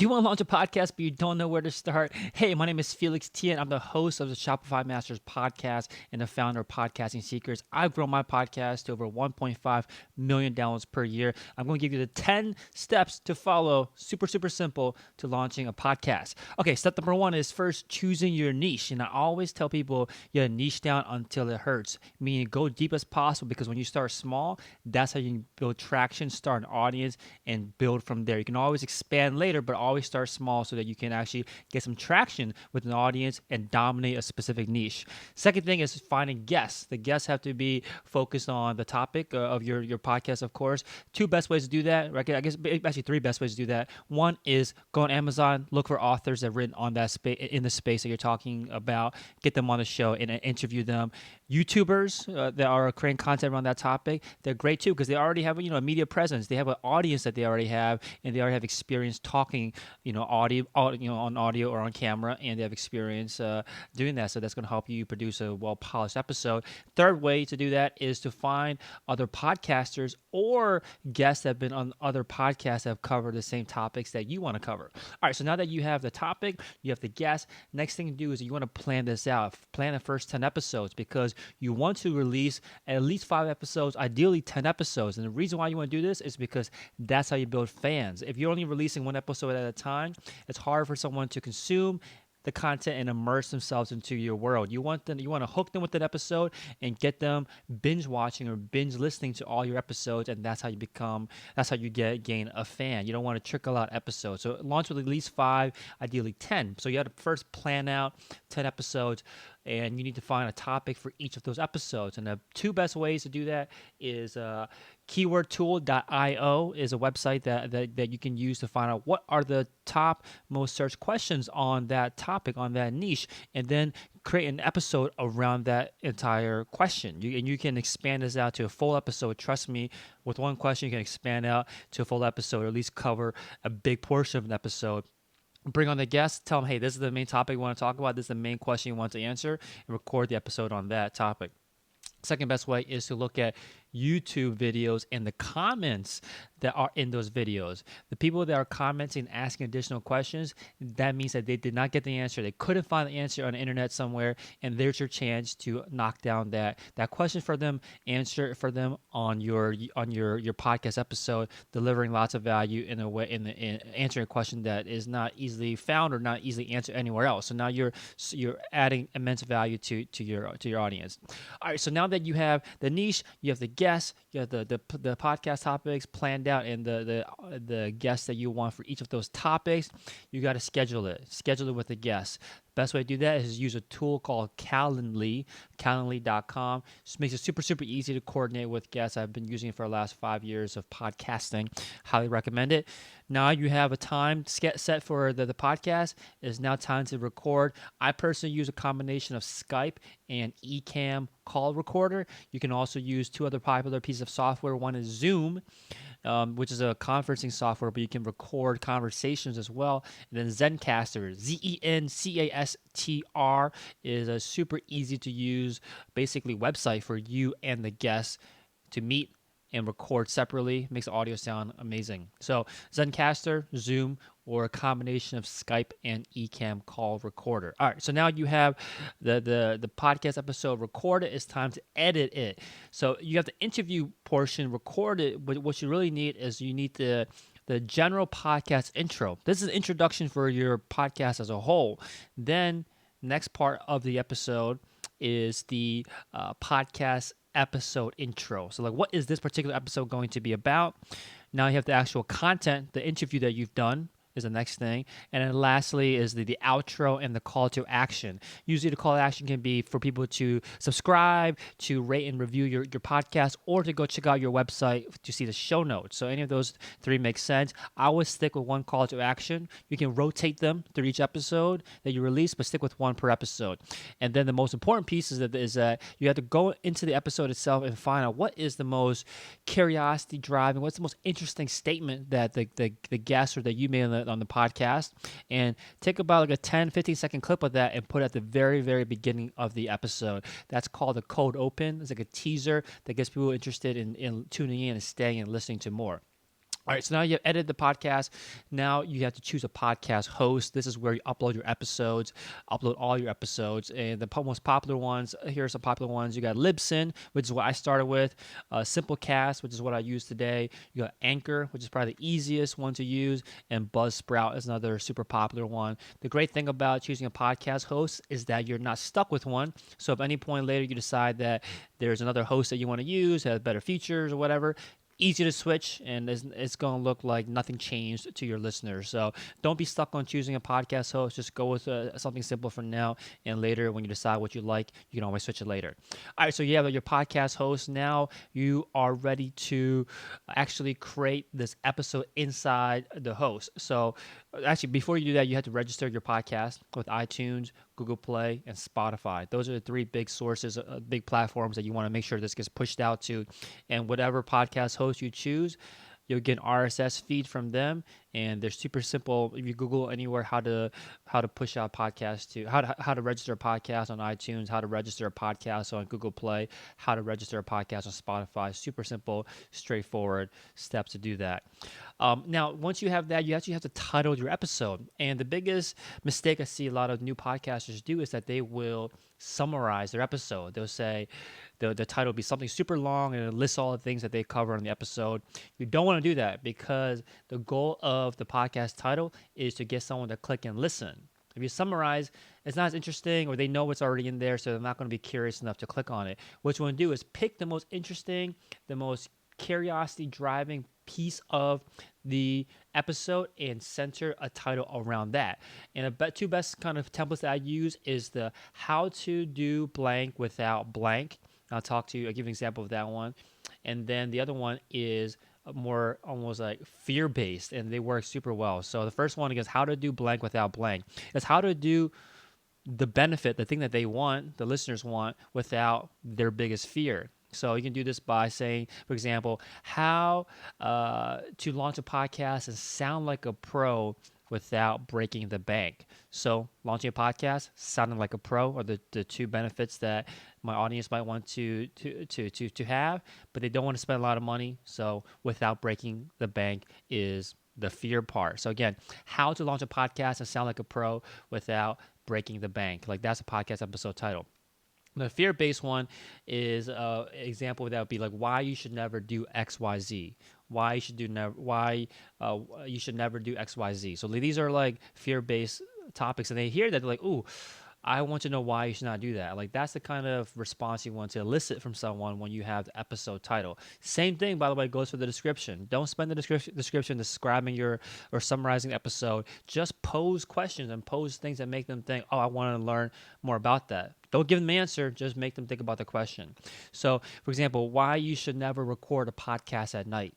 Do you want to launch a podcast but you don't know where to start? Hey, my name is Felix Tien. I'm the host of the Shopify Masters podcast and the founder of Podcasting Secrets. I've grown my podcast to over 1.5 million downloads per year. I'm going to give you the 10 steps to follow, super simple, to launching a podcast. Okay, step number one is first choosing your niche. And I always tell people you niche down until it hurts, meaning go deep as possible, because when you start small, that's how you can build traction, start an audience, and build from there. You can always expand later, but always start small so that you can actually get some traction with an audience and dominate a specific niche. Second thing is finding guests. The guests have to be focused on the topic of your podcast, of course. Two best ways to do that, right? I guess actually three best ways to do that. One is go on Amazon, look for authors that have written on that space, in the space that you're talking about, get them on the show and interview them. YouTubers that are creating content around that topic, they're great too, because they already have a media presence. They have an audience that they already have, and they already have experience talking, audio, on audio or on camera, and they have experience doing that. So that's going to help you produce a well polished episode. Third way to do that is to find other podcasters or guests that have been on other podcasts that have covered the same topics that you want to cover. All right, so now that you have the topic, you have the guest. Next thing to do is you want to plan this out. Plan the first 10 episodes, because you want to release at least 5 episodes, ideally 10 episodes. And the reason why you want to do this is because that's how you build fans. If you're only releasing one episode at a time, it's hard for someone to consume the content and immerse themselves into your world. You want to hook them with that episode and get them binge watching or binge listening to all your episodes, and that's how you gain a fan. You don't want to trickle out episodes. So launch with at least 5, ideally 10. So you have to first plan out 10 episodes, and you need to find a topic for each of those episodes. And the 2 best ways to do that is keywordtool.io is a website that you can use to find out what are the top most searched questions on that topic, on that niche, and then create an episode around that entire question. You can expand this out to a full episode. Trust me, with one question, you can expand out to a full episode, or at least cover a big portion of an episode. Bring on the guest, tell them, hey, this is the main topic we want to talk about. This is the main question you want to answer, and record the episode on that topic. Second best way is to look at YouTube videos and the comments that are in those videos. The people that are commenting, asking additional questions, that means that they did not get the answer. They couldn't find the answer on the internet somewhere, and there's your chance to knock down that question for them, answer it for them on your podcast episode, delivering lots of value in answering a question that is not easily found or not easily answered anywhere else. So now you're adding immense value to your audience. All right, so now that you have the niche, you have the guests, you have the podcast topics planned out, and the guests that you want for each of those topics, you got to schedule it with the guests. Best way to do that is use a tool called Calendly.com. Just makes it super easy to coordinate with guests. I've been using it for the last 5 years of podcasting. Highly recommend it. Now you have a time set for the podcast. It is now time to record. I personally use a combination of Skype and Ecamm call recorder. You can also use 2 other popular pieces of software. One is Zoom, which is a conferencing software, but you can record conversations as well. And then Zencastr, Zencastr, is a super easy to use, basically website for you and the guests to meet and record separately. Makes the audio sound amazing. So Zencastr, Zoom, or a combination of Skype and Ecamm call recorder. All right, so now you have the podcast episode recorded. It's time to edit it. So you have the interview portion recorded, but what you really need is you need the general podcast intro. This is an introduction for your podcast as a whole. Then next part of the episode is the podcast episode intro. So like, what is this particular episode going to be about? Now you have the actual content, the interview that you've done is the next thing. And then lastly is the outro and the call to action. Usually the call to action can be for people to subscribe, to rate and review your podcast, or to go check out your website to see the show notes. So any of those 3 make sense. I always stick with one call to action. You can rotate them through each episode that you release, but stick with one per episode. And then the most important piece is that you have to go into the episode itself and find out what is the most curiosity driving, what's the most interesting statement that the guest or that you made on the podcast, and take about like a 10-15 second clip of that and put it at the very beginning of the episode. That's called a cold open. It's like a teaser that gets people interested in tuning in and staying and listening to more. All right, so now you have edited the podcast. Now you have to choose a podcast host. This is where you upload your episodes, upload all your episodes. And the most popular ones, here are some popular ones. You got Libsyn, which is what I started with, Simplecast, which is what I use today. You got Anchor, which is probably the easiest one to use, and Buzzsprout is another super popular one. The great thing about choosing a podcast host is that you're not stuck with one. So if at any point later you decide that there's another host that you want to use, has better features or whatever, easy to switch, and it's going to look like nothing changed to your listeners. So don't be stuck on choosing a podcast host. Just go with something simple for now, and later when you decide what you like, you can always switch it later. All right, so you have your podcast host. Now you are ready to actually create this episode inside the host. So actually, before you do that, you have to register your podcast with iTunes, Google Play, and Spotify. Those are the three big sources, big platforms that you want to make sure this gets pushed out to. And whatever podcast host you choose, you'll get an RSS feed from them, and they're super simple. If you Google anywhere how to push out podcasts to how to register a podcast on iTunes, how to register a podcast on Google Play, how to register a podcast on Spotify, super simple, straightforward steps to do that. Now, once you have that, you actually have to title your episode. And the biggest mistake I see a lot of new podcasters do is that they will summarize their episode. They'll say the title will be something super long and it lists all the things that they cover in the episode. You don't want to do that because the goal of the podcast title is to get someone to click and listen. If you summarize, it's not as interesting, or they know what's already in there, so they're not going to be curious enough to click on it. What you want to do is pick the most interesting, the most curiosity driving piece of the episode and center a title around that. And the two best kind of templates that I use is the how to do blank without blank. I'll give you an example of that one. And then the other one is more almost like fear-based, and they work super well. So the first one is how to do blank without blank. It's how to do the benefit, the thing that they want, the listeners want, without their biggest fear. So you can do this by saying, for example, how to launch a podcast and sound like a pro without breaking the bank. So launching a podcast, sounding like a pro, are the two benefits that my audience might want to have, but they don't want to spend a lot of money. So without breaking the bank is the fear part. So again, how to launch a podcast and sound like a pro without breaking the bank. Like that's a podcast episode title. The fear-based one is an example that would be like why you should never do XYZ. Why you should never do XYZ. So these are like fear-based topics, and they hear that they're like, ooh, I want to know why you should not do that. Like that's the kind of response you want to elicit from someone when you have the episode title. Same thing, by the way, goes for the description. Don't spend the description describing or summarizing the episode. Just pose questions and pose things that make them think, oh, I want to learn more about that. Don't give them an answer. Just make them think about the question. So, for example, why you should never record a podcast at night.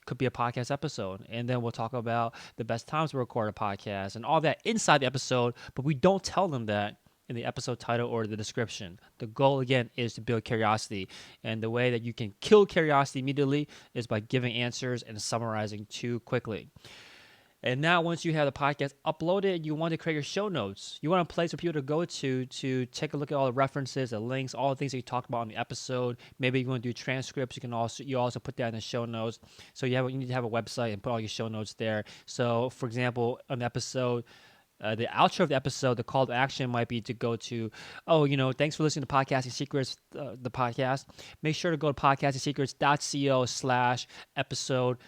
Could be a podcast episode, and then we'll talk about the best times to record a podcast and all that inside the episode, but we don't tell them that in the episode title or the description. The goal, again, is to build curiosity, and the way that you can kill curiosity immediately is by giving answers and summarizing too quickly. And now once you have the podcast uploaded, you want to create your show notes. You want a place for people to go to take a look at all the references, the links, all the things that you talked about in the episode. Maybe you want to do transcripts. You also put that in the show notes. So you need to have a website and put all your show notes there. So for example, an episode, the outro of the episode, the call to action might be to go to, thanks for listening to Podcasting Secrets, the podcast. Make sure to go to podcastingsecrets.co/episode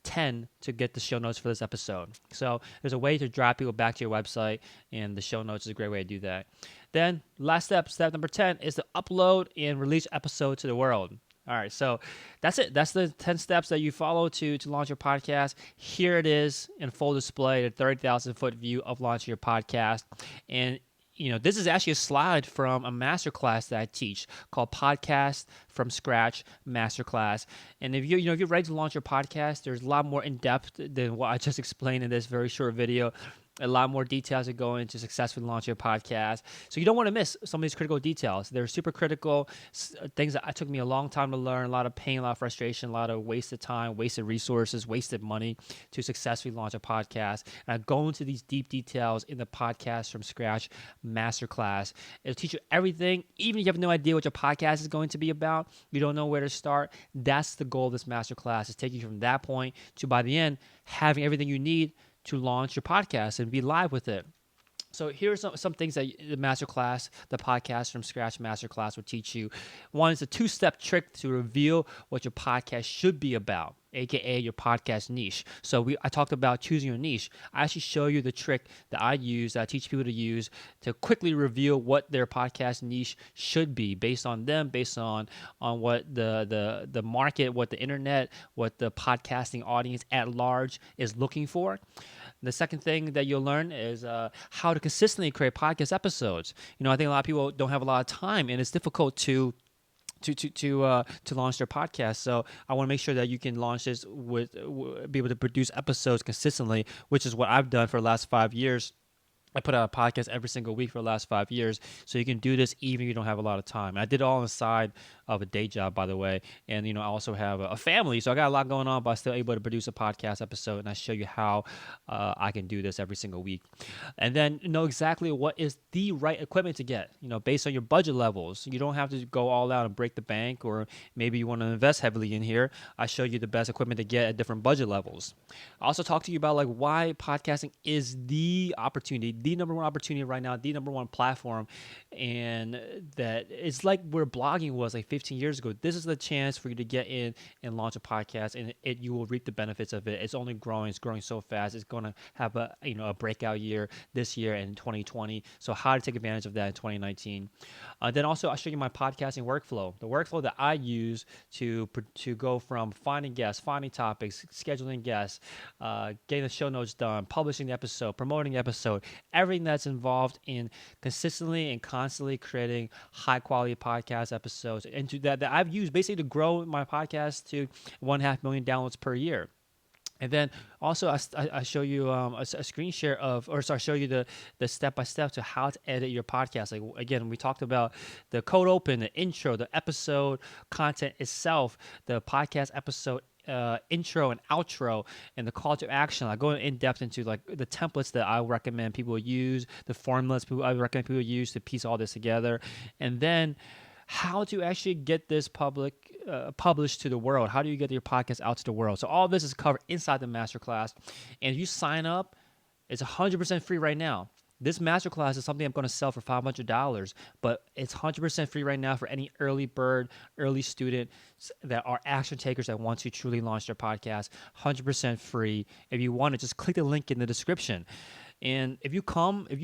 10 to get the show notes for this episode. So there's a way to drive people back to your website, and the show notes is a great way to do that. Then last step number 10 is to upload and release episodes to the world. All right, so that's it. That's the 10 steps that you follow to launch your podcast. Here it is in full display, the 30,000-foot view of launching your podcast. And this is actually a slide from a masterclass that I teach called Podcast from Scratch Masterclass. And if you're ready to launch your podcast, there's a lot more in depth than what I just explained in this very short video. a lot more details that go into successfully launching your podcast. So you don't want to miss some of these critical details. They're super critical, things that took me a long time to learn, a lot of pain, a lot of frustration, a lot of wasted time, wasted resources, wasted money to successfully launch a podcast. And I go into these deep details in the Podcast from Scratch Masterclass. It'll teach you everything, even if you have no idea what your podcast is going to be about, you don't know where to start. That's the goal of this masterclass, is take you from that point to, by the end, having everything you need to launch your podcast and be live with it. So here's some things that the masterclass, the Podcast from Scratch masterclass, will teach you. One is a 2-step trick to reveal what your podcast should be about, aka your podcast niche. So I talked about choosing your niche. I actually show you the trick that I use, that I teach people to use to quickly reveal what their podcast niche should be, based on them, based on what the market, what the internet, what the podcasting audience at large is looking for. The second thing that you'll learn is how to consistently create podcast episodes. I think a lot of people don't have a lot of time, and it's difficult to launch their podcast. So I want to make sure that you can launch this be able to produce episodes consistently, which is what I've done for the last 5 years. I put out a podcast every single week for the last 5 years, so you can do this even if you don't have a lot of time. I did it all on the side of a day job, by the way, and I also have a family, so I got a lot going on, but I'm still able to produce a podcast episode, and I show you how I can do this every single week. And then know exactly what is the right equipment to get, based on your budget levels. You don't have to go all out and break the bank, or maybe you want to invest heavily in here. I show you the best equipment to get at different budget levels. I also talk to you about why podcasting is the opportunity, the number one opportunity right now, the number one platform, and that it's like where blogging was 15 years ago. This is the chance for you to get in and launch a podcast, and you will reap the benefits of it. It's only growing. It's growing so fast. It's going to have a breakout year this year and 2020. So how to take advantage of that in 2019. Then also I'll show you my podcasting workflow, the workflow that I use to go from finding guests, finding topics, scheduling guests, getting the show notes done, publishing the episode, promoting the episode, everything that's involved in consistently and constantly creating high quality podcast episodes, and that I've used basically to grow my podcast to 1.5 million downloads per year. And then also I show you a screen share I show you the step-by-step to how to edit your podcast. Again, we talked about the cold open, the intro, the episode content itself, the podcast episode intro and outro, and the call to action. I go in depth into the templates that I recommend people use, the formulas I recommend people use to piece all this together, and then how to actually get this published to the world. How do you get your podcast out to the world? So all this is covered inside the masterclass, and if you sign up, it's 100% free right now. This masterclass is something I'm going to sell for $500, but it's 100% free right now for any early bird, early student that are action takers that want to truly launch their podcast. 100% free. If you want to, just click the link in the description. And if you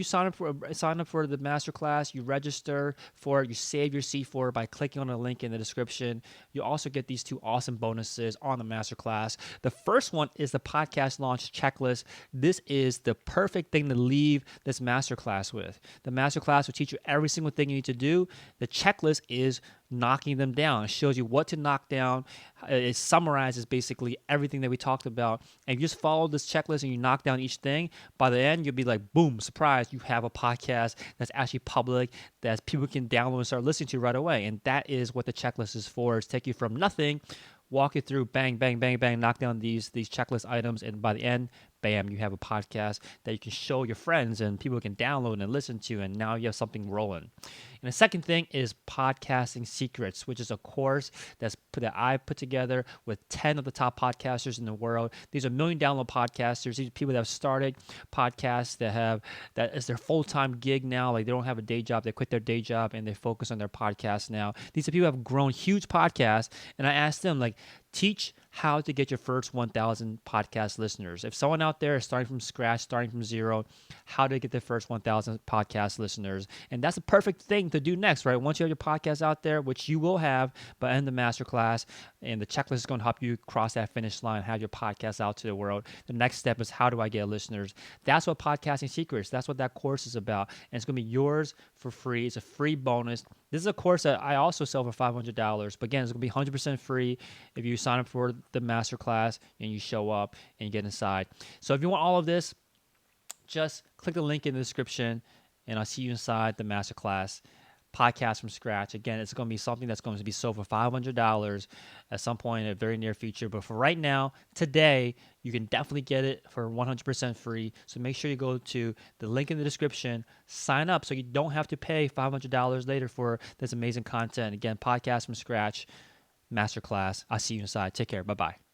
sign up for the masterclass, you register for it, you save your seat for it by clicking on the link in the description. You also get these 2 awesome bonuses on the masterclass. The first one is the podcast launch checklist. This is the perfect thing to leave this masterclass with. The masterclass will teach you every single thing you need to do. The checklist is knocking them down. It shows you what to knock down. It summarizes basically everything that we talked about. And if you just follow this checklist and you knock down each thing, by the end, you'll be like, boom, surprise, you have a podcast that's actually public, that people can download and start listening to right away. And that is what the checklist is for, is take you from nothing, walk you through, bang, bang, bang, bang, knock down these checklist items, and by the end, bam, you have a podcast that you can show your friends and people can download and listen to, and now you have something rolling. And the second thing is Podcasting Secrets, which is a course that I put together with 10 of the top podcasters in the world. These are million download podcasters. These are people that have started podcasts that is their full-time gig now. They don't have a day job. They quit their day job and they focus on their podcast now. These are people who have grown huge podcasts, and I asked them, teach how to get your first 1,000 podcast listeners. If someone out there is starting from scratch, starting from zero, how to get their first 1,000 podcast listeners. And that's the perfect thing to do next, right? Once you have your podcast out there, which you will have by the end of the masterclass, and the checklist is going to help you cross that finish line, have your podcast out to the world. The next step is, how do I get listeners? That's what Podcasting Secrets, that's what that course is about. And it's going to be yours for free. It's a free bonus. This is a course that I also sell for $500, but again, it's going to be 100% free if you sign up for the masterclass and you show up and you get inside. So if you want all of this, just click the link in the description and I'll see you inside the masterclass podcast from scratch. Again, it's going to be something that's going to be sold for $500 at some point in a very near future. But for right now, today, you can definitely get it for 100% free. So make sure you go to the link in the description, sign up so you don't have to pay $500 later for this amazing content. Again, podcast from scratch, masterclass. I'll see you inside. Take care. Bye-bye.